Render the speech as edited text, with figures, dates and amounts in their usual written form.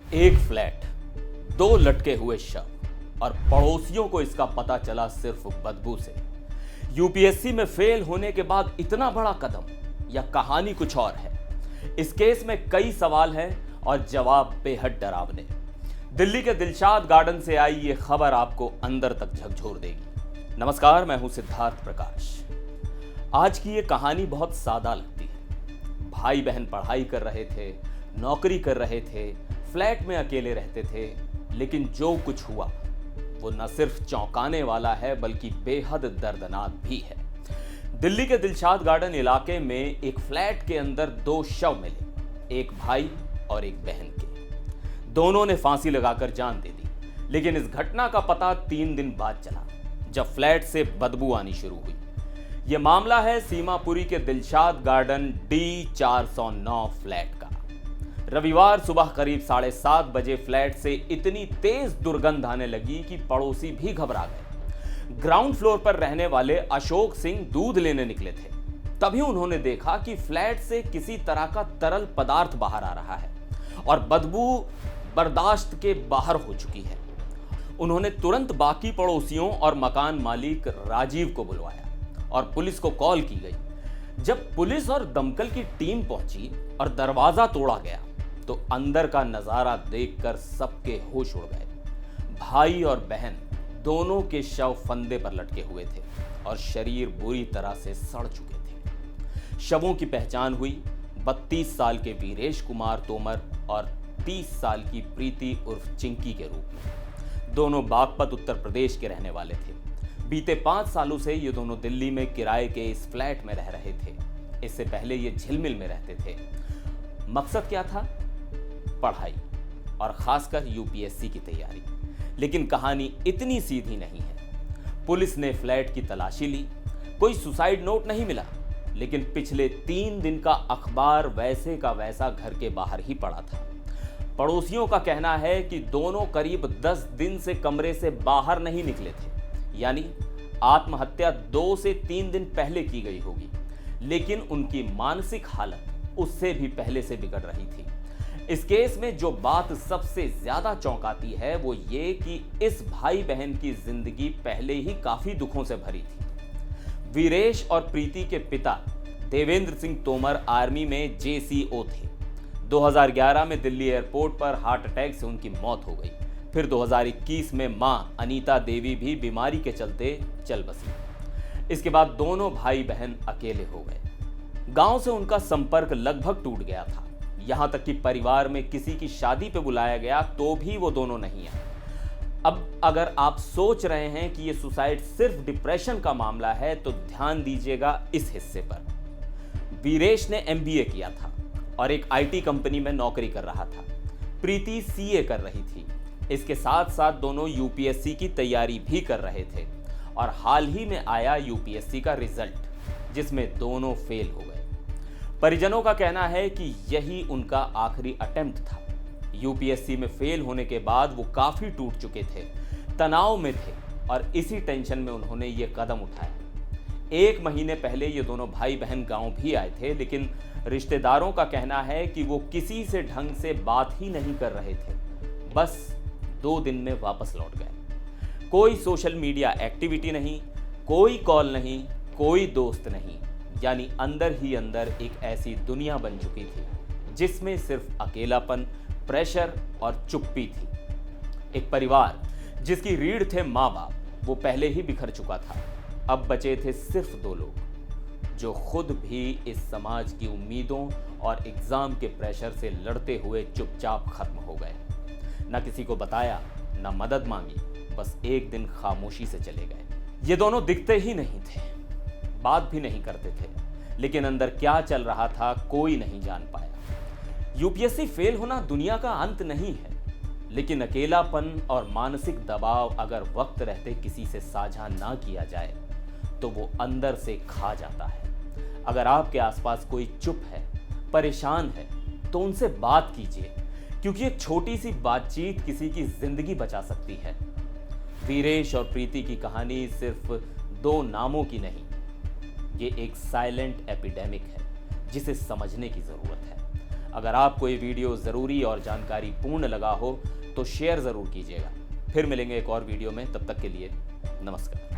एक फ्लैट, दो लटके हुए शव और पड़ोसियों को इसका पता चला सिर्फ बदबू से। यूपीएससी में फेल होने के बाद इतना बड़ा कदम, या कहानी कुछ और है? इस केस में कई सवाल हैं और जवाब बेहद डरावने। दिल्ली के दिलशाद गार्डन से आई ये खबर आपको अंदर तक झकझोर देगी। नमस्कार, मैं हूं सिद्धार्थ प्रकाश। आज की ये कहानी बहुत सादा लगती है। भाई बहन पढ़ाई कर रहे थे, नौकरी कर रहे थे, फ्लैट में अकेले रहते थे, लेकिन जो कुछ हुआ वो न सिर्फ चौंकाने वाला है बल्कि बेहद दर्दनाक भी है। दिल्ली के दिलशाद गार्डन इलाके में एक फ्लैट के अंदर दो शव मिले, एक भाई और एक बहन के। दोनों ने फांसी लगाकर जान दे दी, लेकिन इस घटना का पता 3 दिन बाद चला, जब फ्लैट से बदबू आनी शुरू हुई। यह मामला है सीमापुरी के दिलशाद गार्डन D409 फ्लैट का। रविवार सुबह करीब 7:30 बजे फ्लैट से इतनी तेज दुर्गंध आने लगी कि पड़ोसी भी घबरा गए। ग्राउंड फ्लोर पर रहने वाले अशोक सिंह दूध लेने निकले थे। तभी उन्होंने देखा कि फ्लैट से किसी तरह का तरल पदार्थ बाहर आ रहा है और बदबू बर्दाश्त के बाहर हो चुकी है। उन्होंने तुरंत बाकी पड़ोसियों और मकान मालिक राजीव को बुलवाया और पुलिस को कॉल की गई। जब पुलिस और दमकल की टीम पहुंची और दरवाजा तोड़ा गया तो अंदर का नजारा देखकर सबके होश उड़ गए। भाई और बहन दोनों के शव फंदे पर लटके हुए थे और शरीर बुरी तरह से सड़ चुके थे। शवों की पहचान हुई 32 साल के वीरेश कुमार तोमर और 30 साल की प्रीति उर्फ चिंकी के रूप में। दोनों बागपत उत्तर प्रदेश के रहने वाले थे। बीते 5 सालों से ये दोनों दिल्ली में किराए के इस फ्लैट में रह रहे थे। इससे पहले ये झिलमिल में रहते थे। मकसद क्या था? पढ़ाई, और खासकर यूपीएससी की तैयारी। लेकिन कहानी इतनी सीधी नहीं है। पुलिस ने फ्लैट की तलाशी ली, कोई सुसाइड नोट नहीं मिला, लेकिन पिछले 3 दिन का अखबार वैसे का वैसा घर के बाहर ही पड़ा था। पड़ोसियों का कहना है कि दोनों करीब 10 दिन से कमरे से बाहर नहीं निकले थे, यानी आत्महत्या 2 से 3 दिन पहले की गई होगी। लेकिन उनकी मानसिक हालत उससे भी पहले से बिगड़ रही थी। इस केस में जो बात सबसे ज्यादा चौंकाती है वो ये कि इस भाई बहन की जिंदगी पहले ही काफी दुखों से भरी थी। वीरेश और प्रीति के पिता देवेंद्र सिंह तोमर आर्मी में जेसीओ थे। 2011 में दिल्ली एयरपोर्ट पर हार्ट अटैक से उनकी मौत हो गई। फिर 2021 में मां अनीता देवी भी बीमारी के चलते चल बसी। इसके बाद दोनों भाई बहन अकेले हो गए। गांव से उनका संपर्क लगभग टूट गया था। यहां तक कि परिवार में किसी की शादी पे बुलाया गया तो भी वो दोनों नहीं आए। अब अगर आप सोच रहे हैं कि ये सुसाइड सिर्फ डिप्रेशन का मामला है तो ध्यान दीजिएगा इस हिस्से पर। वीरेश ने एमबीए किया था और एक आईटी कंपनी में नौकरी कर रहा था। प्रीति सीए कर रही थी। इसके साथ साथ दोनों यूपीएससी की तैयारी भी कर रहे थे और हाल ही में आया यूपीएससी का रिजल्ट, जिसमें दोनों फेल हो गए। परिजनों का कहना है कि यही उनका आखिरी अटेम्प्ट था। यूपीएससी में फेल होने के बाद वो काफी टूट चुके थे, तनाव में थे और इसी टेंशन में उन्होंने ये कदम उठाया। 1 महीने पहले ये दोनों भाई बहन गांव भी आए थे, लेकिन रिश्तेदारों का कहना है कि वो किसी से ढंग से बात ही नहीं कर रहे थे। बस 2 दिन में वापस लौट गए। कोई सोशल मीडिया एक्टिविटी नहीं, कोई कॉल नहीं, कोई दोस्त नहीं, यानी अंदर ही अंदर एक ऐसी दुनिया बन चुकी थी जिसमें सिर्फ अकेलापन, प्रेशर और चुप्पी थी। एक परिवार जिसकी रीढ़ थे माँ बाप, वो पहले ही बिखर चुका था। अब बचे थे सिर्फ 2 लोग जो खुद भी इस समाज की उम्मीदों और एग्जाम के प्रेशर से लड़ते हुए चुपचाप खत्म हो गए। न किसी को बताया, न मदद मांगी, बस एक दिन खामोशी से चले गए। ये दोनों दिखते ही नहीं थे, बात भी नहीं करते थे, लेकिन अंदर क्या चल रहा था कोई नहीं जान पाया। यूपीएससी फेल होना दुनिया का अंत नहीं है, लेकिन अकेलापन और मानसिक दबाव अगर वक्त रहते किसी से साझा ना किया जाए तो वो अंदर से खा जाता है। अगर आपके आसपास कोई चुप है, परेशान है, तो उनसे बात कीजिए, क्योंकि एक छोटी सी बातचीत किसी की जिंदगी बचा सकती है। वीरेश और प्रीति की कहानी सिर्फ 2 नामों की नहीं, ये एक साइलेंट एपिडेमिक है जिसे समझने की जरूरत है। अगर आपको ये वीडियो ज़रूरी और जानकारी पूर्ण लगा हो तो शेयर ज़रूर कीजिएगा। फिर मिलेंगे एक और वीडियो में, तब तक के लिए नमस्कार।